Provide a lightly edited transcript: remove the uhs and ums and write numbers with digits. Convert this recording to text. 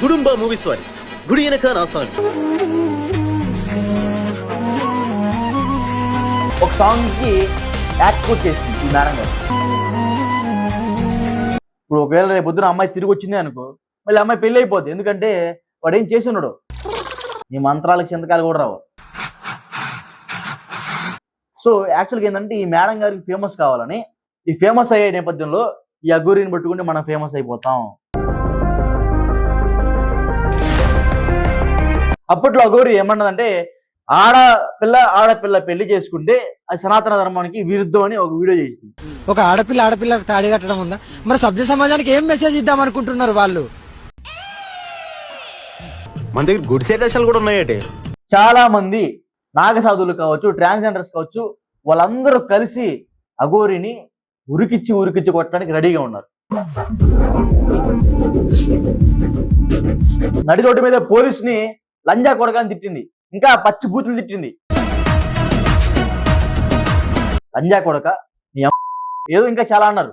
Gudumba movies వారి గుడి వెనక నా సాంగ్. ఒక సాంగ్ కి యాక్ట్ కూడా చేసింది ఈ మేడం గారు. ఇప్పుడు ఒకవేళ రేపు పొద్దున అమ్మాయి తిరిగి వచ్చింది అనుకో, మళ్ళీ అమ్మాయి పెళ్లి అయిపోద్ది. ఎందుకంటే వాడు ఏం చేసి ఉన్నాడు, నీ మంత్రాలకు చింతకాలు కూడా రావు. సో యాక్చువల్గా ఏంటంటే ఈ మేడం గారికి ఫేమస్ కావాలని, ఈ ఫేమస్ అయ్యే నేపథ్యంలో ఈ అఘోరిని పట్టుకుంటే మనం ఫేమస్ అయిపోతాం. అప్పట్లో అఘోరి ఏమన్నదంటే ఆడపిల్ల పెళ్లి చేసుకుంటే అది సనాతన ధర్మానికి విరుద్ధం అని ఒక వీడియో చేసింది. ఒక ఆడపిల్ల తాడి కట్టడం ఉందా? మరి సభ్య సమాజానికి ఏం మెసేజ్ ఇద్దాం అనుకుంటున్నారు వాళ్ళు? మన దగ్గర గుడ్ సెటేషన్లు కూడా ఉన్నాయటే. చాలా మంది నాగసాధువులు కావచ్చు, ట్రాన్స్జెండర్స్ కావచ్చు, వాళ్ళందరూ కలిసి అఘోరిని ఉరికిచ్చి కొట్టడానికి రెడీగా ఉన్నారు. నడి రోడ్డు మీద పోలీసుని లంజా కొడగాని తిట్టింది, ఇంకా పచ్చి బూతులు తిట్టింది. లంజా కొడక ఏదో ఇంకా చాలా అన్నారు.